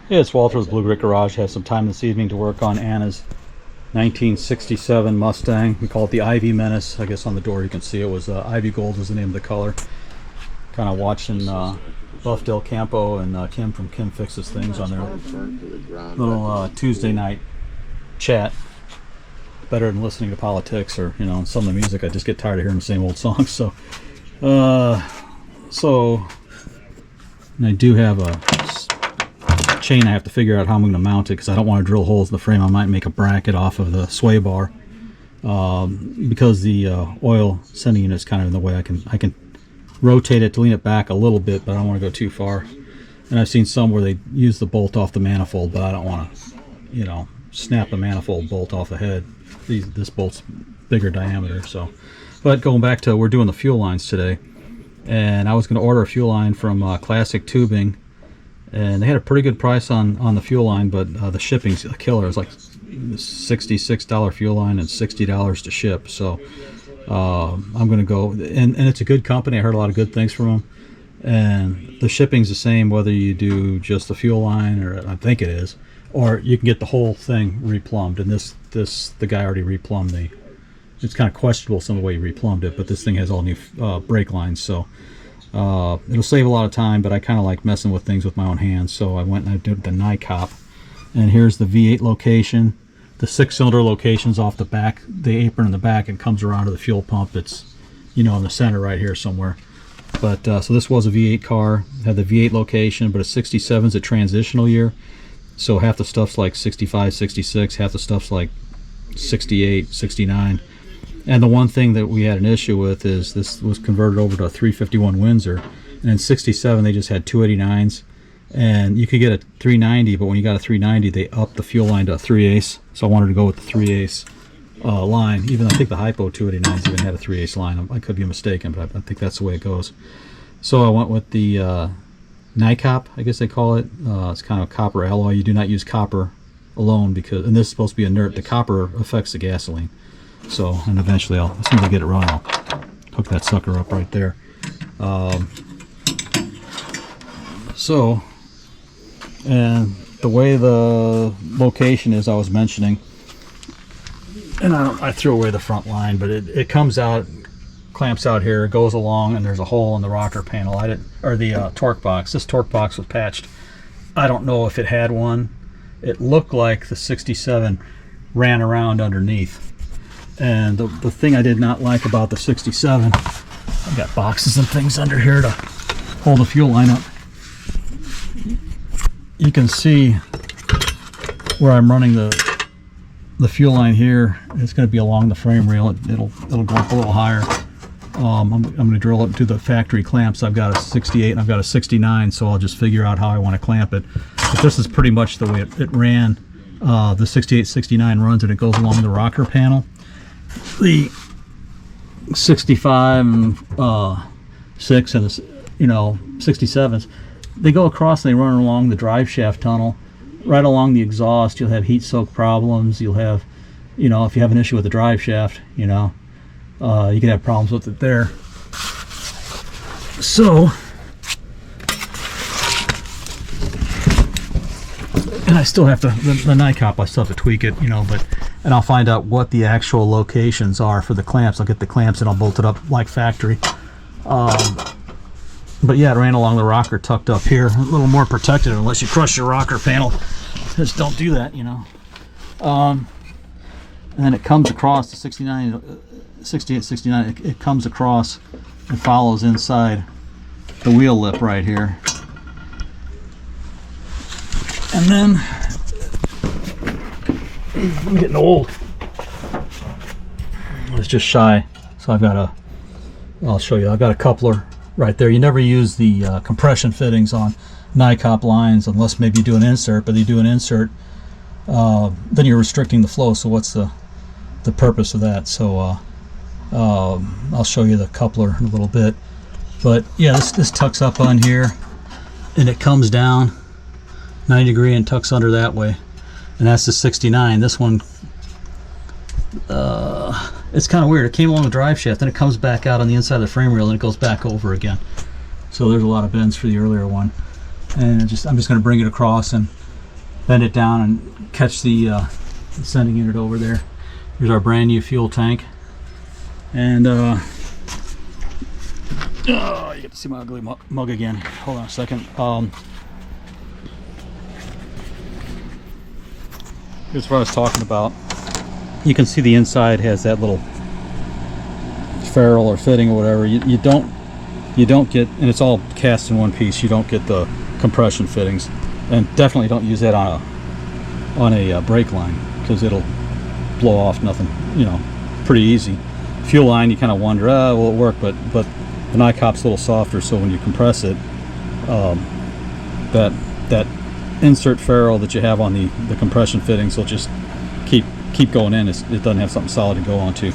Hey, it's Walter with Blu-Grit Garage. Have some time this evening to work on Anna's 1967 Mustang. We call it the Ivy Menace. I guess on the door you can see it was Ivy Gold was the name of the color. Kind of watching Buff Del Campo and Kim from Kim Fixes Things on their little Tuesday night chat. Better than listening to politics or some of the music. I just get tired of hearing the same old songs. So and I do have a chain I have to figure out how I'm going to mount it because I don't want to drill holes in the frame. I might make a bracket off of the sway bar because the oil sending unit is kind of in the way. I can rotate it to lean it back a little bit, but I don't want to go too far. And I've seen some where they use the bolt off the manifold, but I don't want to snap the manifold bolt off the head. This bolt's bigger diameter. So, but going back to, we're doing the fuel lines today, and I was going to order a fuel line from Classic Tubing, and they had a pretty good price on the fuel line, but the shipping's a killer. It's like $66 fuel line and $60 to ship. So I'm going to go, and it's a good company. I heard a lot of good things from them, and the shipping's the same whether you do just the fuel line, or I think it is, or you can get the whole thing replumbed. And the guy already replumbed the. It's kind of questionable some of the way he replumbed it, but this thing has all new brake lines, so it'll save a lot of time. But I kind of like messing with things with my own hands, so I went and I did the NiCopp. And here's the V8 location. The 6-cylinder location's off the back, the apron in the back, and comes around to the fuel pump. It's in the center right here somewhere. But so this was a V8 car. It had the V8 location, but a 67's a transitional year, so half the stuff's like 65, 66, half the stuff's like 68, 69. And the one thing that we had an issue with is this was converted over to a 351 Windsor, and in 67 they just had 289s, and you could get a 390, but when you got a 390 they upped the fuel line to a 3/8, so I wanted to go with the 3/8 line. Even I think the Hypo 289s even had a 3/8 line. I could be mistaken, but I think that's the way it goes. So I went with the NiCopp, I guess they call it. It's kind of a copper alloy. You do not use copper alone because, and this is supposed to be inert. The copper affects the gasoline. So, and eventually as soon as I get it running, I'll hook that sucker up right there. And the way the location is, I was mentioning, and I threw away the front line, but it comes out, clamps out here, goes along, and there's a hole in the rocker panel. Or the torque box. This torque box was patched. I don't know if it had one. It looked like the 67 ran around underneath. And the thing I did not like about the 67, I got boxes and things under here to hold the fuel line up. You can see where I'm running the fuel line here. It's going to be along the frame rail. It'll go up a little higher. I'm going to drill it to the factory clamps. I've got a 68 and I've got a 69, so I'll just figure out how I want to clamp it. But this is pretty much the way it ran. The 68, 69 runs, and it goes along the rocker panel. The 65 and 6 and the 67s, they go across and they run along the drive shaft tunnel, right along the exhaust. You'll have heat soak problems. You'll have, if you have an issue with the drive shaft, you can have problems with it there. So, and I still have to, the NiCopp, I still have to tweak it, and I'll find out what the actual locations are for the clamps. I'll get the clamps and I'll bolt it up like factory. But yeah, it ran along the rocker, tucked up here, a little more protected unless you crush your rocker panel. Just don't do that, And then it comes across the 69, 68, 69. It comes across and follows inside the wheel lip right here. And then, I'm getting old. It's just shy. So I'll show you. I've got a coupler right there. You never use the compression fittings on NiCopp lines unless maybe you do an insert, but you do an insert, then you're restricting the flow. So what's the purpose of that? So I'll show you the coupler in a little bit. But yeah, this tucks up on here and it comes down 90 degree and tucks under that way, and that's the 69. This one, it's kind of weird. It came along the drive shaft, then it comes back out on the inside of the frame rail, and it goes back over again. So there's a lot of bends for the earlier one, and I'm just going to bring it across and bend it down and catch the sending unit over there. Here's our brand new fuel tank. And you get to see my ugly mug again. Hold on a second. Here's what I was talking about. You can see the inside has that little ferrule or fitting or whatever. You don't get, and it's all cast in one piece. You don't get the compression fittings, and definitely don't use that on a brake line, because it'll blow off. Nothing, you know, pretty easy. Fuel line, you kind of wonder, will it work? But the NiCopp's a little softer, so when you compress it, that insert ferrule that you have on the compression fittings will just keep going in. It doesn't have something solid to go onto.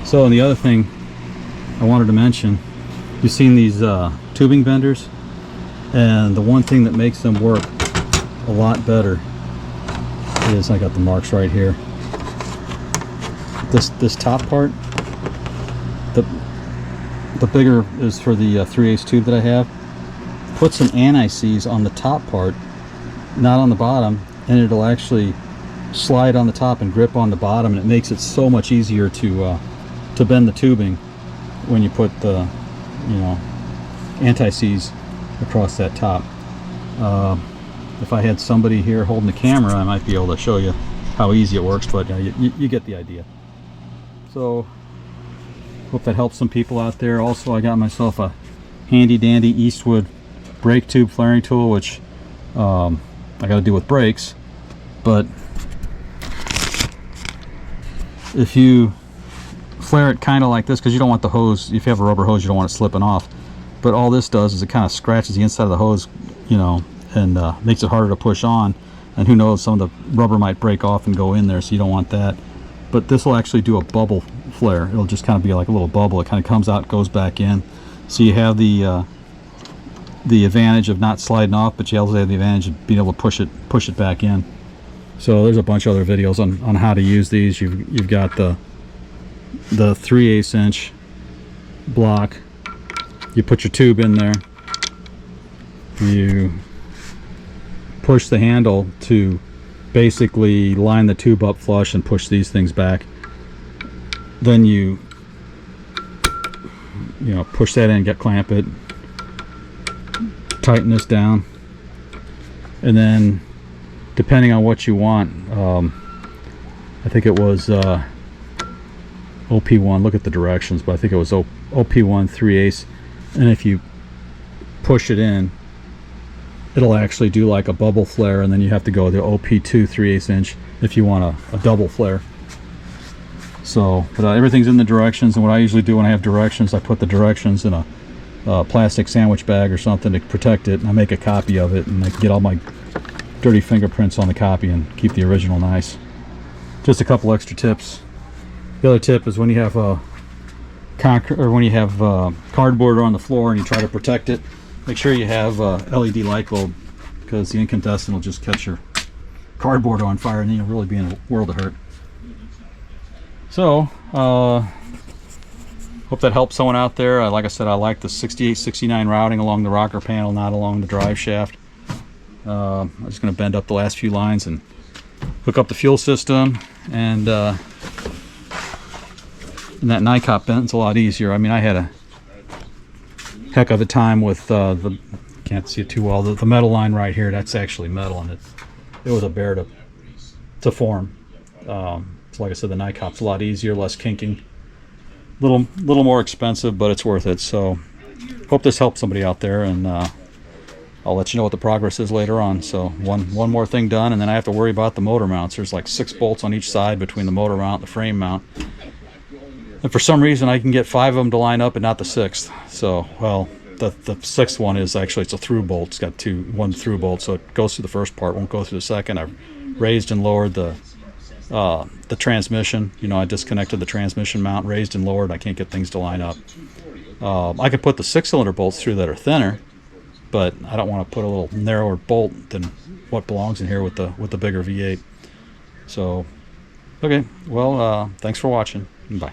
So, and the other thing I wanted to mention, you've seen these tubing benders, and the one thing that makes them work a lot better is, I got the marks right here, this top part. The bigger is for the 3/8 tube that I have. Put some anti-seize on the top part, not on the bottom, and it'll actually slide on the top and grip on the bottom, and it makes it so much easier to bend the tubing when you put the, you know, anti-seize across that top. If I had somebody here holding the camera, I might be able to show you how easy it works, but you get the idea. So hope that helps some people out there. Also, I got myself a handy dandy Eastwood brake tube flaring tool, which I got to do with brakes. But if you flare it kind of like this, because you don't want the hose, if you have a rubber hose, you don't want it slipping off. But all this does is it kind of scratches the inside of the hose, you know, and makes it harder to push on. And who knows, some of the rubber might break off and go in there, so you don't want that. But this will actually do a bubble flare. It'll just kind of be like a little bubble. It kind of comes out, goes back in. So you have the advantage of not sliding off, but you also have the advantage of being able to push it back in. So there's a bunch of other videos on how to use these. You've got the 3/8 inch block. You put your tube in there. You push the handle to basically line the tube up flush and push these things back. Then you know, push that in, clamp it, tighten this down, and then depending on what you want, I think it was OP1, look at the directions, but I think it was OP1 3/8, and if you push it in, it'll actually do like a bubble flare, and then you have to go to OP2 3/8 inch if you want a double flare. So, but everything's in the directions, and what I usually do when I have directions, I put the directions in a plastic sandwich bag or something to protect it, and I make a copy of it, and I can get all my dirty fingerprints on the copy and keep the original nice. Just a couple extra tips. The other tip is when you have cardboard on the floor and you try to protect it, make sure you have a LED light bulb, because the incandescent will just catch your cardboard on fire, and then you'll really be in a world of hurt. So hope that helps someone out there. Like I said, I like the 68-69 routing along the rocker panel, not along the drive shaft. I'm just going to bend up the last few lines and hook up the fuel system, and that NiCopp bend's a lot easier. I mean, I had a heck of a time with the, can't see it too well, the metal line right here. That's actually metal, and it was a bear to form. So like I said, the NiCopp's a lot easier, less kinking, little more expensive, but it's worth it. So hope this helps somebody out there, and I'll let you know what the progress is later on. So one more thing done, and then I have to worry about the motor mounts. There's like 6 bolts on each side between the motor mount and the frame mount, and for some reason I can get 5 of them to line up and not the 6th. So, well, the 6th one is actually, it's a through bolt. It's got one through bolt, so it goes through the first part, won't go through the second. I've raised and lowered the transmission. You know, I disconnected the transmission mount, raised and lowered. I can't get things to line up. I could put the 6-cylinder bolts through that are thinner, but I don't want to put a little narrower bolt than what belongs in here with the bigger V8. So, okay, well, thanks for watching. Bye.